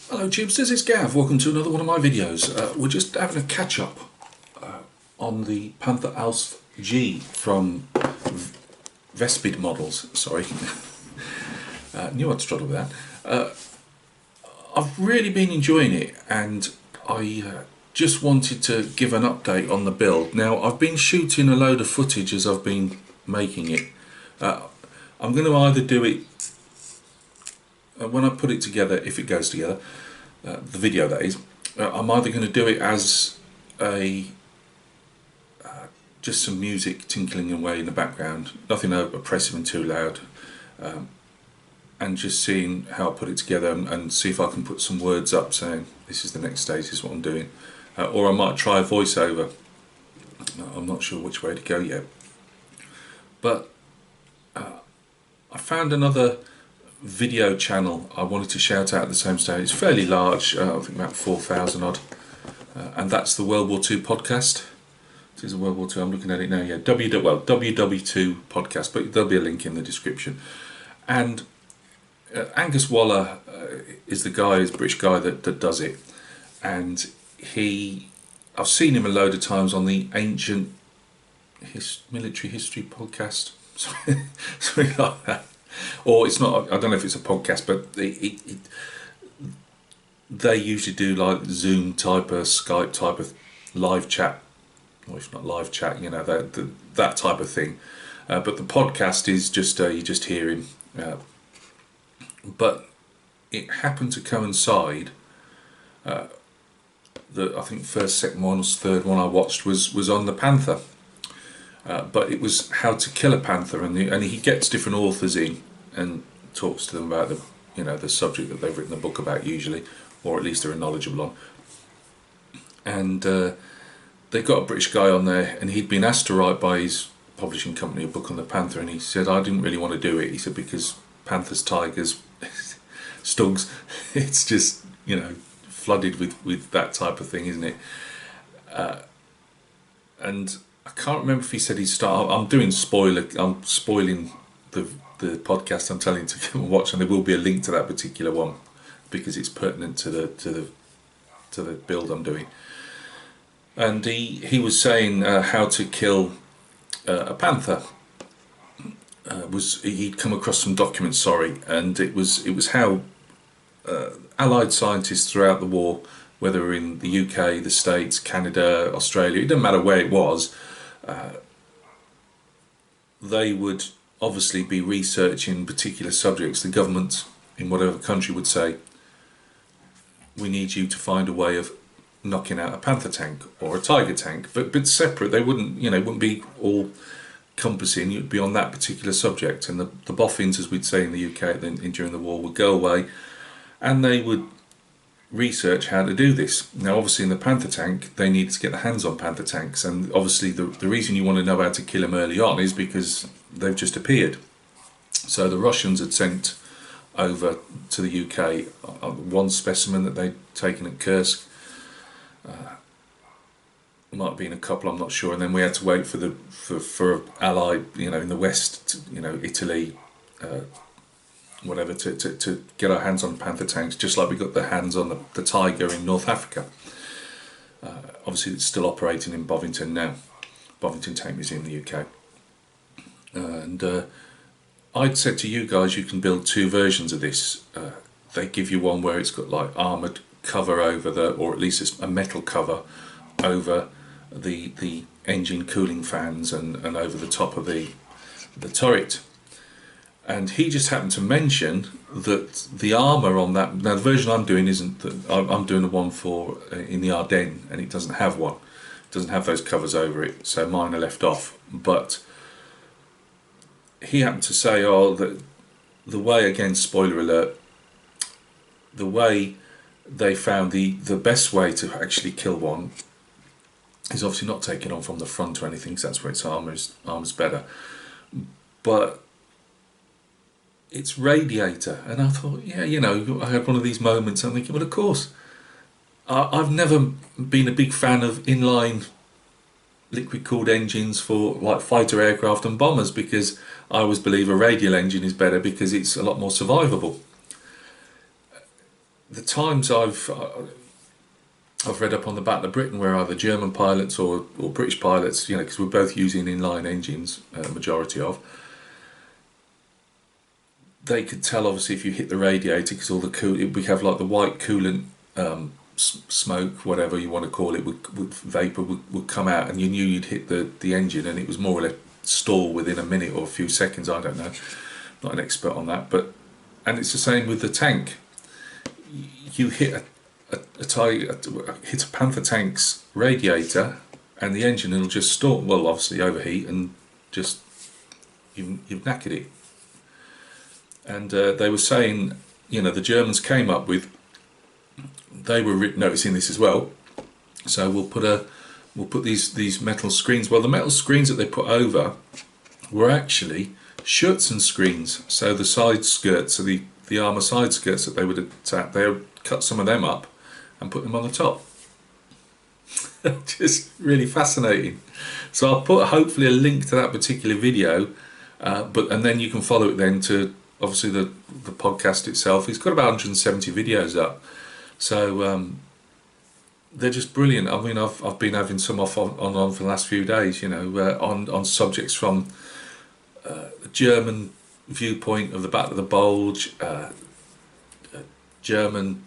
Hello Tubesters, it's Gav. Welcome to another one of my videos. We're just having a catch up on the Panther Ausf G from Vespid models. Sorry, knew I'd struggle with that. I've really been enjoying it, and I just wanted to give an update on the build. Now, I've been shooting a load of footage as I've been making it. I'm going to either do it when I put it together, if it goes together, the video that is, I'm either going to do it as a just some music tinkling away in the background, nothing oppressive and too loud, and just seeing how I put it together and see if I can put some words up saying this is the next stage, this is what I'm doing, or I might try a voiceover. I'm not sure which way to go yet, but I found another video channel I wanted to shout out at the same stage. It's fairly large, I think about 4,000 odd, and that's the World War II podcast. It is a World War II, I'm looking at it now, yeah, WW2 podcast, but there'll be a link in the description. And Angus Waller is the guy, is a British guy that does it, and I've seen him a load of times on the Ancient Military History podcast, something like that. Or it's not, I don't know if it's a podcast, but they usually do like Zoom type of, Skype type of live chat, or if not live chat, you know, that type of thing. But the podcast is just, you just hear him. But it happened to coincide, I think first, second one, or third one I watched was on the Panther. But it was how to kill a panther, and he gets different authors in and talks to them about the subject that they've written a book about usually, or at least they're knowledgeable on. And they got a British guy on there, and he'd been asked to write by his publishing company a book on the panther, and he said, I didn't really want to do it. He said, because panthers, tigers, stugs, it's just, flooded with that type of thing, isn't it? And I can't remember if he said he'd start. I'm spoiling the podcast. I'm telling you to come and watch, and there will be a link to that particular one because it's pertinent to the build I'm doing. And he was saying how to kill a panther. He'd come across some documents, and it was how Allied scientists throughout the war, whether in the UK, the States, Canada, Australia, it doesn't matter where it was, they would obviously be researching particular subjects. The government in whatever country would say, we need you to find a way of knocking out a panther tank or a tiger tank, but separate. They wouldn't be all compassing. You'd be on that particular subject, and the boffins, as we'd say in the UK during the war, would go away and they would research how to do this. Now obviously in the panther tank they needed to get their hands on panther tanks, and obviously the reason you want to know how to kill them early on is because they've just appeared. So the Russians had sent over to the UK one specimen that they'd taken at Kursk, might have been a couple, I'm not sure, and then we had to wait for Allied, in the West, Italy, whatever, to get our hands on panther tanks, just like we got the hands on the tiger in North Africa. Obviously it's still operating in Bovington now, Bovington Tank Museum in the UK. And I'd said to you guys, you can build two versions of this. They give you one where it's got like armoured cover over or at least a metal cover over the engine cooling fans and over the top of the turret. And he just happened to mention that the armour on that, now the version I'm doing isn't that, I'm doing the one for in the Ardennes, and it doesn't have one. It doesn't have those covers over it, so mine are left off. But he happened to say, that the way, again, spoiler alert, the way they found the best way to actually kill one is obviously not taking on from the front or anything, because that's where its armour's better. But its radiator. And I thought, I had one of these moments. I'm thinking, well, of course, I've never been a big fan of inline liquid cooled engines for like fighter aircraft and bombers, because I always believe a radial engine is better because it's a lot more survivable. the times I've read up on the Battle of Britain where either German pilots or British pilots, you know, because we're both using inline engines, majority of, they could tell obviously if you hit the radiator, because all the we have like the white coolant smoke, whatever you want to call it, would vapor would come out, and you knew you'd hit the engine, and it was more or less stall within a minute or a few seconds. I don't know, not an expert on that, but and it's the same with the tank. You hit hit a Panther tank's radiator, and the engine will just stall. Well, obviously overheat, and just you've knackered it. And they were saying, you know, the Germans came up with, they were noticing this as well. So we'll put these metal screens. Well, the metal screens that they put over were actually Schutzen screens. So the side skirts, so the armour side skirts that they would attack, they would cut some of them up and put them on the top. Just really fascinating. So I'll put hopefully a link to that particular video, and then you can follow it then to obviously the podcast itself. It's got about 170 videos up, so they're just brilliant. I mean, I've been having some on for the last few days, you know, on subjects from the German viewpoint of the Battle of the Bulge, German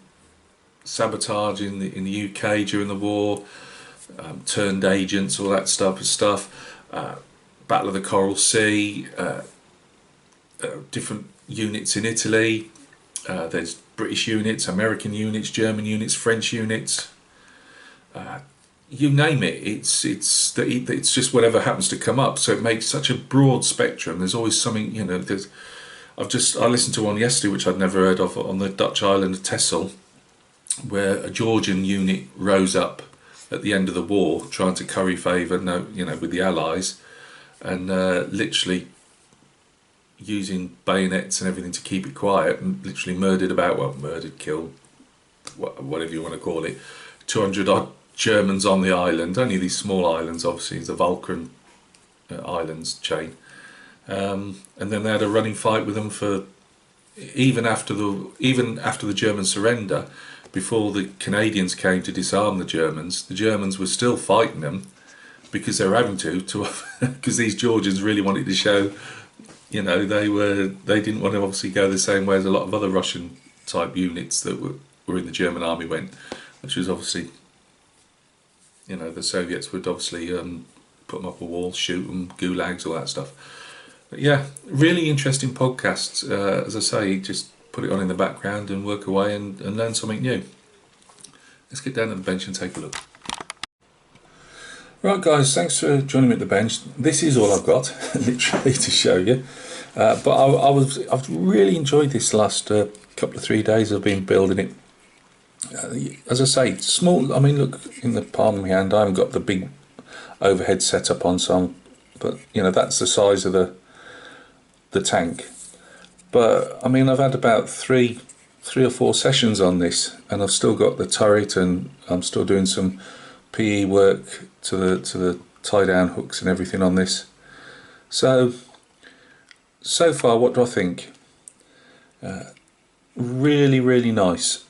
sabotage in the UK during the war, turned agents, all that stuff, Battle of the Coral Sea, different units in Italy. There's British units, American units, German units, French units. You name it. It's just whatever happens to come up. So it makes such a broad spectrum. There's always something, you know. I listened to one yesterday which I'd never heard of, on the Dutch island of Texel, where a Georgian unit rose up at the end of the war trying to curry favour, with the Allies, and literally using bayonets and everything to keep it quiet, and literally killed, whatever you want to call it, 200 odd Germans on the island. Only these small islands, obviously, the Walcheren Islands chain, and then they had a running fight with them for even after the German surrender. Before the Canadians came to disarm the Germans were still fighting them, because they were having to because these Georgians really wanted to show, you know, they didn't want to obviously go the same way as a lot of other Russian type units that were in the German army went, which was obviously, you know, the Soviets would obviously put them up a wall, shoot them, gulags, all that stuff. But yeah, really interesting podcasts. As I say, just put it on in the background and work away and learn something new. Let's get down to the bench and take a look. Right guys, thanks for joining me at the bench. This is all I've got, literally, to show you. But I've really enjoyed this last couple of 3 days I've been building it. As I say, small. I mean, look, in the palm of my hand, I haven't got the big overhead setup on, but you know, that's the size of the tank. But I mean, I've had about three or four sessions on this, and I've still got the turret, and I'm still doing some PE work to the tie down hooks and everything on this. So far, what do I think? Really nice.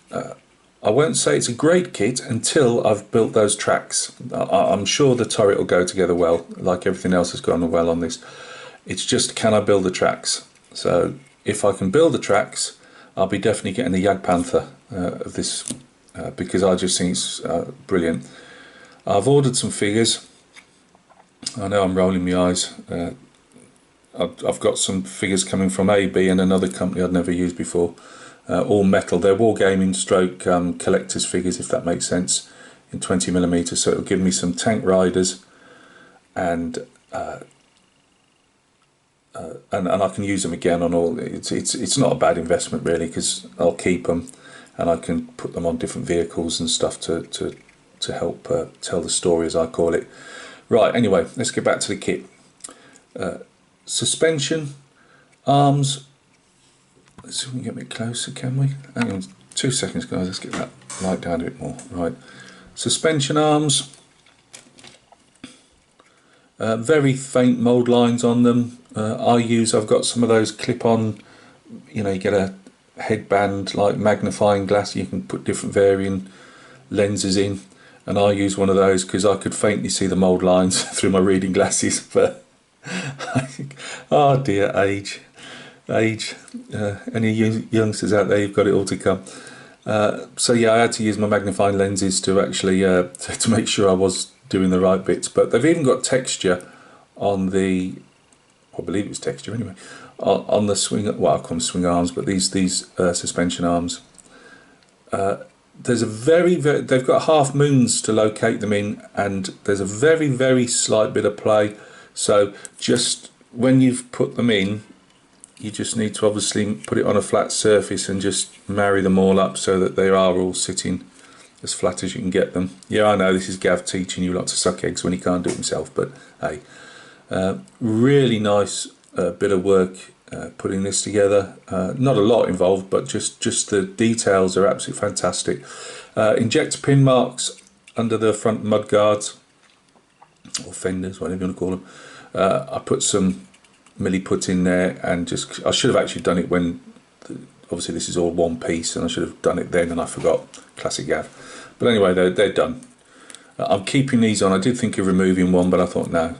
I won't say it's a great kit until I've built those tracks. I'm sure the turret will go together well, like everything else has gone well on this. It's just, can I build the tracks? So if I can build the tracks, I'll be definitely getting the Jagdpanther of this, because I just think it's brilliant. I've ordered some figures. I know I'm rolling my eyes. I've got some figures coming from AB and another company I'd never used before. All metal. They're wargaming stroke collector's figures, if that makes sense, in 20mm. So it'll give me some tank riders, and I can use them again on all. It's not a bad investment really, because I'll keep them and I can put them on different vehicles and stuff to help tell the story, as I call it. Right, anyway, let's get back to the kit. Suspension, arms. Let's see if we can get a bit closer, can we? Hang on 2 seconds guys, let's get that light down a bit more. Right, suspension arms, very faint mould lines on them. I've got some of those clip-on, you know, you get a headband, like magnifying glass. You can put different varying lenses in, and I use one of those because I could faintly see the mould lines through my reading glasses. But I think, oh dear, age. Any youngsters out there, you've got it all to come. So yeah, I had to use my magnifying lenses to actually to make sure I was doing the right bits. But they've even got texture on the, I believe it was texture anyway, on the swing. Well, I call them swing arms, but these suspension arms. There's a they've got half moons to locate them in, and there's a very slight bit of play. So just when you've put them in, you just need to obviously put it on a flat surface and just marry them all up so that they are all sitting as flat as you can get them. Yeah, I know this is Gav teaching you lot to suck eggs when he can't do it himself, but hey, really nice bit of work putting this together. Not a lot involved, but just the details are absolutely fantastic. Injector pin marks under the front mud guards, or fenders, whatever you want to call them. I put some milliput in there, and just, I should have actually done it when, obviously this is all one piece, and I should have done it then and I forgot. Classic Gav. But anyway, they're done. I'm keeping these on. I did think of removing one, but I thought no,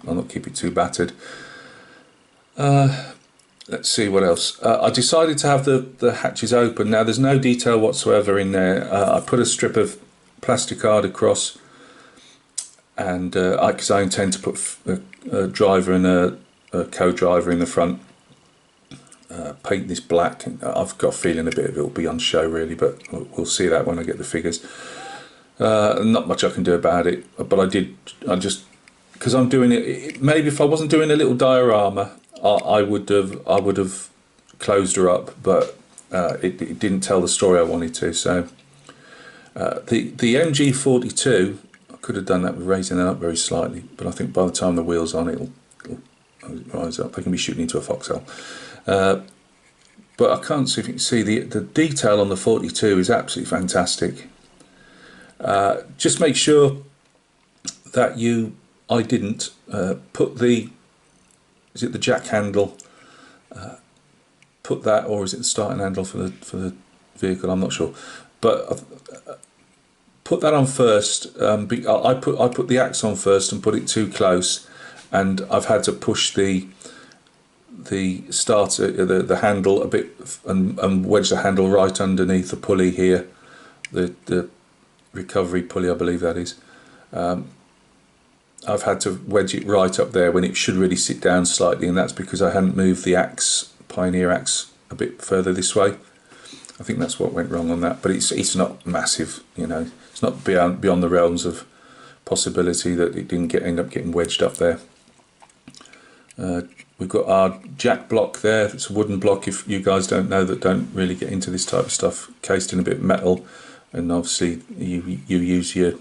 I'll not keep it too battered. Let's see what else. I decided to have the hatches open. Now there's no detail whatsoever in there. I put a strip of plastic card across, and because I intend to put a driver and a co-driver in the front. Paint this black. I've got a feeling a bit of it will be on show really, but we'll see that when I get the figures. Not much I can do about it, but I just because I'm doing it. Maybe if I wasn't doing a little diorama, I would have closed her up, but it didn't tell the story I wanted to. So the MG42, I could have done that with raising that up very slightly, but I think by the time the wheel's on, it'll rise up. They can be shooting into a foxhole. But I can't see if you can see the detail on the 42 is absolutely fantastic. Just make sure that I didn't put the, is it the jack handle, put that, or is it the starting handle for the vehicle? I'm not sure, but put that on first. I put the axe on first and put it too close, and I've had to push the starter, the handle a bit, and wedge the handle right underneath the pulley here, the recovery pulley, I believe that is. I've had to wedge it right up there when it should really sit down slightly, and that's because I hadn't moved the axe, Pioneer axe, a bit further this way. I think that's what went wrong on that, but it's not massive, you know. It's not beyond the realms of possibility that it didn't end up getting wedged up there. We've got our jack block there. It's a wooden block, if you guys don't know, that don't really get into this type of stuff, cased in a bit of metal, and obviously you use your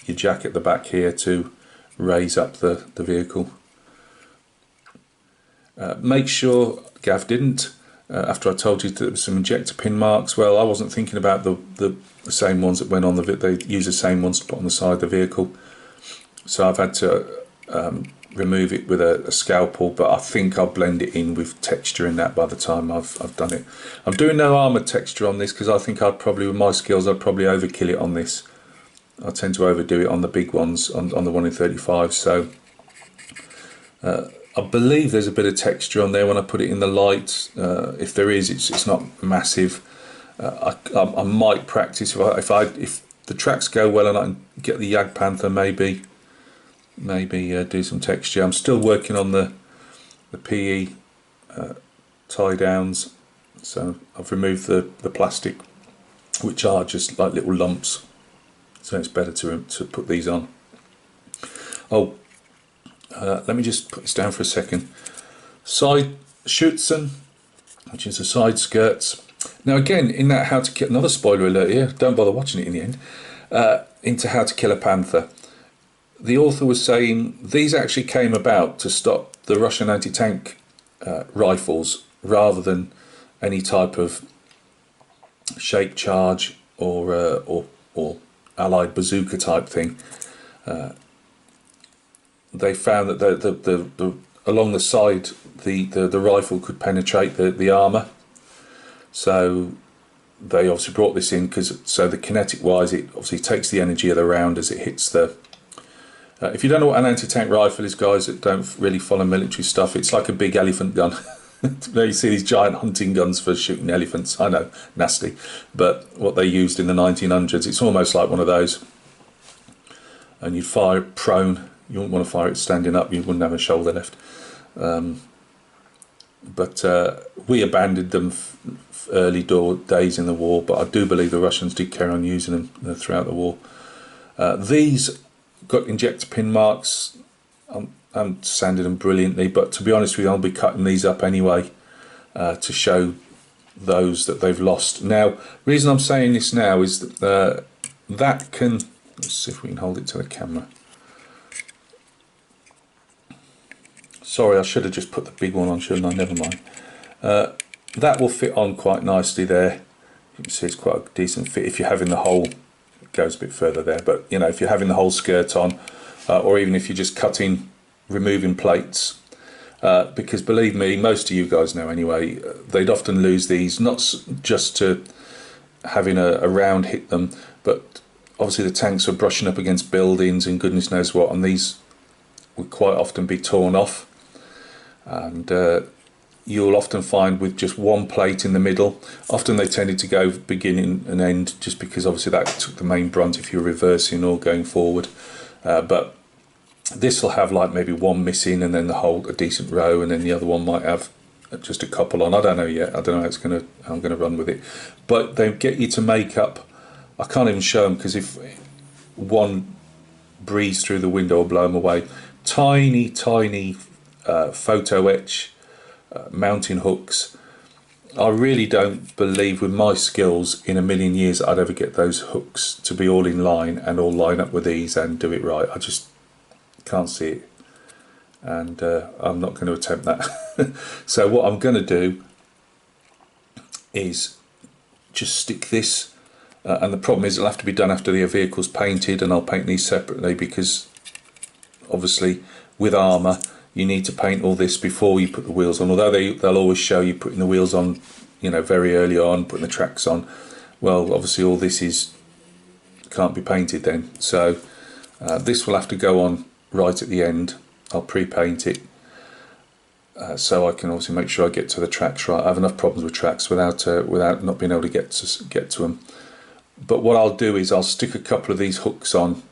jack at the back here to raise up the vehicle. Make sure, Gav didn't, after I told you that there were some injector pin marks, well, I wasn't thinking about the same ones that went on they use the same ones to put on the side of the vehicle, so I've had to remove it with a scalpel, but I think I'll blend it in with texture in that by the time I've done it. I'm doing no armour texture on this because I think I'd probably, with my skills, I'd probably overkill it on this. I tend to overdo it on the big ones, on the 1 in 35, so I believe there's a bit of texture on there when I put it in the light. If there is, it's not massive. I might practice if the tracks go well and I can get the Jag Panther, maybe do some texture. I'm still working on the PE tie downs, so I've removed the plastic, which are just like little lumps, so it's better to put these on. Let me just put this down for a second. Side Schutzen, which is the side skirts. Now again, in that How to Kill, another spoiler alert here, don't bother watching it in the end, into How to Kill a Panther. The author was saying these actually came about to stop the Russian anti-tank rifles, rather than any type of shake charge or allied bazooka type thing. They found that the along the side the rifle could penetrate the armour, So they obviously brought this in because, so the kinetic wise, it obviously takes the energy of the round as it hits the. If you don't know what an anti-tank rifle is, guys that don't really follow military stuff, it's like a big elephant gun. You see these giant hunting guns for shooting elephants. I know, nasty, but what they used in the 1900s, it's almost like one of those. And you'd fire it prone. You wouldn't want to fire it standing up. You wouldn't have a shoulder left. But we abandoned them early days in the war, but I do believe the Russians did carry on using them throughout the war. These got injector pin marks. I'm sanded them brilliantly, but to be honest with you, I'll be cutting these up anyway to show those that they've lost. Now, the reason I'm saying this now is that that can, let's see if we can hold it to the camera. Sorry, I should have just put the big one on, shouldn't I? Never mind. That will fit on quite nicely there. You can see it's quite a decent fit. If you're having the whole, it goes a bit further there, but you know, if you're having the whole skirt on, or even if you're just cutting, removing plates, because believe me, most of you guys know anyway, they'd often lose these, not just to having a round hit them, but obviously the tanks were brushing up against buildings and goodness knows what, and these would quite often be torn off. And you'll often find with just one plate in the middle, often they tended to go beginning and end, just because obviously that took the main brunt if you're reversing or going forward. But this will have like maybe one missing and then the whole, a decent row, and then the other one might have just a couple on. I don't know yet. I don't know how I'm gonna run with it. But they get you to make up. I can't even show them because if one breeze through the window will blow them away. Tiny photo etch mounting hooks. I really don't believe with my skills in a million years I'd ever get those hooks to be all in line and all line up with these and do it right. I just can't see it, and I'm not going to attempt that. So what I'm going to do is just stick this, and the problem is it'll have to be done after the vehicle's painted, and I'll paint these separately because obviously with armour you need to paint all this before you put the wheels on, although they'll always show you putting the wheels on, you know, very early on, putting the tracks on. Well, obviously all this can't be painted then, so this will have to go on right at the end. I'll pre-paint it so I can obviously make sure I get to the tracks right. I have enough problems with tracks without not being able to get to them. But what I'll do is I'll stick a couple of these hooks on,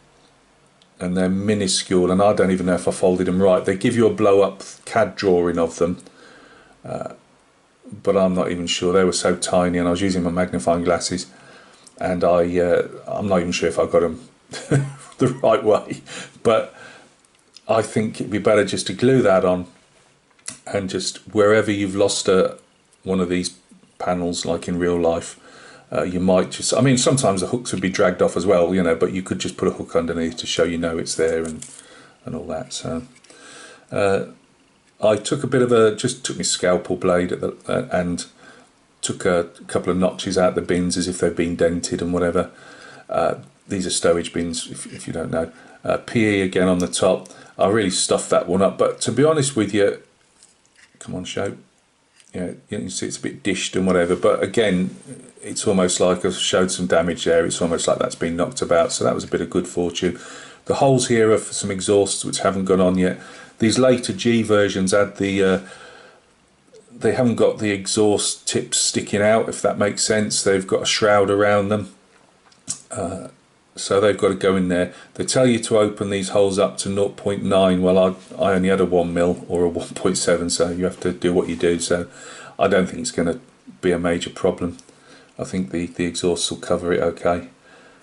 and they're minuscule, and I don't even know if I folded them right. They give you a blow-up CAD drawing of them, but I'm not even sure. They were so tiny, and I was using my magnifying glasses, and I'm not even sure if I got them the right way. But I think it'd be better just to glue that on, and just wherever you've lost one of these panels, like in real life, you might just, I mean, sometimes the hooks would be dragged off as well, you know, but you could just put a hook underneath to show you know it's there and all that. So I took a bit of just took my scalpel blade and took a couple of notches out the bins as if they've been dented and whatever. These are stowage bins, if you don't know. PE again on the top. I really stuffed that one up, but to be honest with you, come on, show. Yeah, you can see it's a bit dished and whatever, but again, it's almost like I've showed some damage there. It's almost like that's been knocked about, so that was a bit of good fortune. The holes here are for some exhausts which haven't gone on yet. These later G versions had they haven't got the exhaust tips sticking out, if that makes sense. They've got a shroud around them, so they've got to go in there. They tell you to open these holes up to 0.9. Well, I only had a 1 mil or a 1.7, so you have to do what you do. So I don't think it's going to be a major problem. I think the exhausts will cover it okay.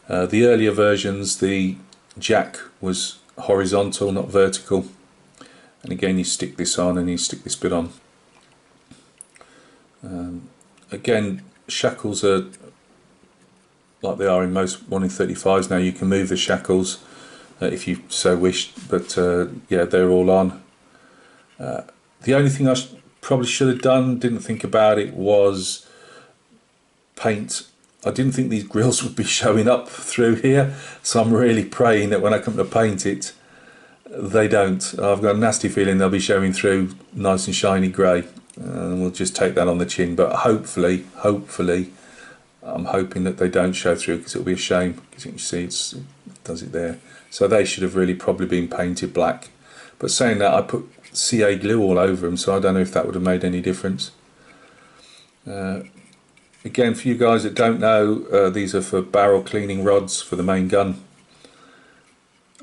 The earlier versions, the jack was horizontal, not vertical. And again, you stick this on and you stick this bit on. Again, shackles are like they are in most 1in35s now. You can move the shackles if you so wish, but yeah, they're all on. The only thing I probably should have done, didn't think about it, was paint. I didn't think these grills would be showing up through here, so I'm really praying that when I come to paint it, they don't. I've got a nasty feeling they'll be showing through nice and shiny grey, and we'll just take that on the chin. But hopefully I'm hoping that they don't show through, because it'll be a shame, because you can see it does it there. So they should have really probably been painted black. But saying that, I put CA glue all over them, so I don't know if that would have made any difference. Again, for you guys that don't know, these are for barrel cleaning rods for the main gun.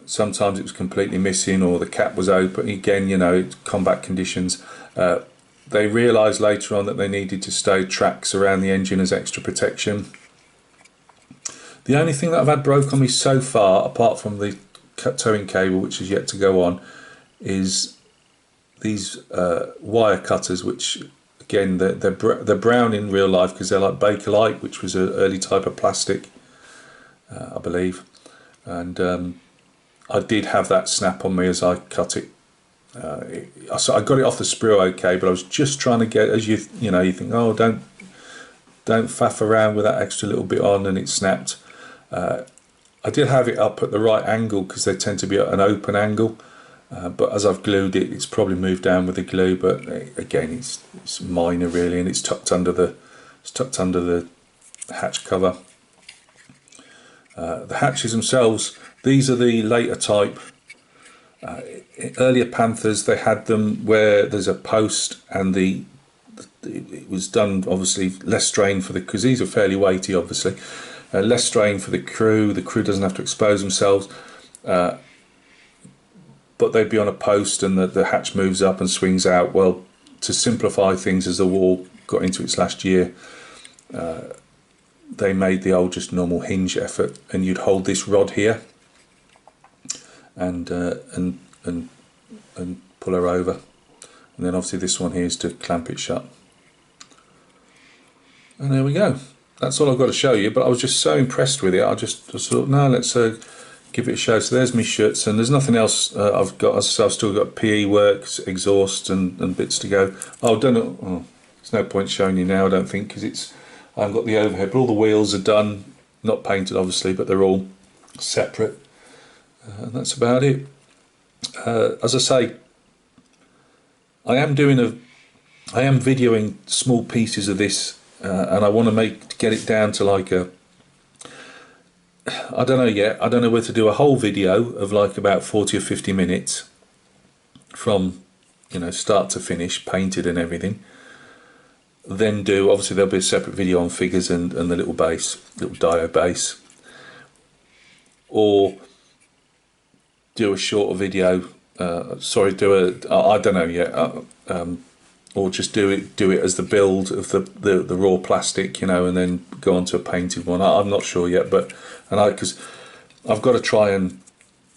Sometimes it was completely missing, or the cap was open. Again, you know, it's combat conditions. They realised later on that they needed to stow tracks around the engine as extra protection. The only thing that I've had broke on me so far, apart from the towing cable, which is yet to go on, is these wire cutters, which again they're brown in real life because they're like Bakelite, which was an early type of plastic, I believe, and I did have that snap on me as I cut it. So I got it off the sprue okay, but I was just trying to get, as you know, you think, oh, don't faff around with that extra little bit on, and it snapped. I did have it up at the right angle because they tend to be at an open angle, but as I've glued it, it's probably moved down with the glue. But again, it's minor really, and it's tucked under the hatch cover. The hatches themselves, these are the later type. Earlier Panthers, they had them where there's a post, and it was done obviously less strain for because these are fairly weighty, obviously. Less strain for the crew doesn't have to expose themselves, but they'd be on a post and the hatch moves up and swings out. Well, to simplify things, as the war got into its last year, they made the old just normal hinge effort, and you'd hold this rod here and pull her over, and then obviously this one here is to clamp it shut. And there we go. That's all I've got to show you, but I was just so impressed with it. I just thought, no, let's give it a show. So there's my shirts, and there's nothing else I've got. As I say, I've still got PE works, exhaust, and bits to go. Oh, done it. Oh, there's no point showing you now, I don't think, because I haven't got the overhead. But all the wheels are done, not painted, obviously, but they're all separate. And that's about it. As I say, I am videoing small pieces of this. And I want to get it down to like I don't know yet. I don't know whether to do a whole video of like about 40 or 50 minutes from, you know, start to finish, painted and everything. Then obviously there'll be a separate video on figures and the little diode base, or do a shorter video. I don't know yet. Or just do it as the build of the raw plastic, you know, and then go on to a painted one. I'm not sure yet, but because I've got to try and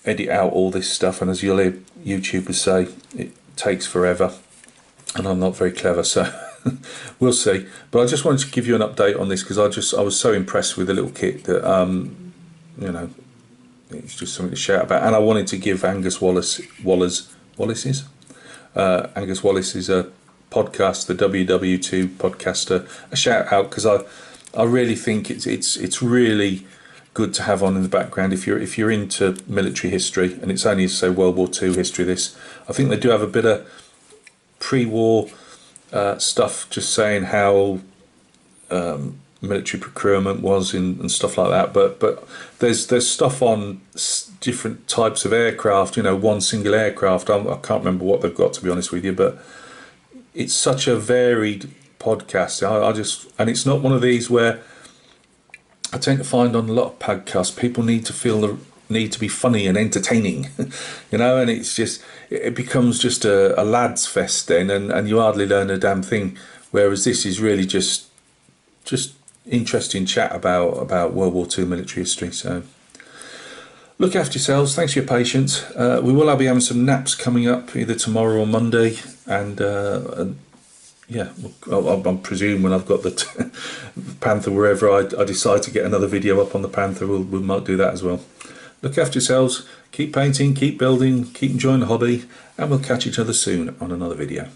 edit out all this stuff, and as you'll hear YouTubers say, it takes forever, and I'm not very clever, so we'll see. But I just wanted to give you an update on this because I was so impressed with the little kit that you know, it's just something to shout about. And I wanted to give Angus Wallace is a podcast, the WW2 podcaster, a shout out, because I really think it's really good to have on in the background if you're into military history, and it's only, say, World War II history. This, I think they do have a bit of pre-war stuff, just saying how military procurement was and stuff like that. But there's stuff on different types of aircraft. You know, one single aircraft. I can't remember what they've got, to be honest with you, but it's such a varied podcast. And it's not one of these where I tend to find on a lot of podcasts people need to be funny and entertaining, you know, and it becomes just a lads fest then, and you hardly learn a damn thing. Whereas this is really just interesting chat about World War II military history. So look after yourselves. Thanks for your patience. We will be having some naps coming up either tomorrow or Monday, and yeah, I presume when I've got the Panther, wherever I decide to get another video up on the Panther, we might do that as well. Look after yourselves. Keep painting, keep building, keep enjoying the hobby, and we'll catch each other soon on another video.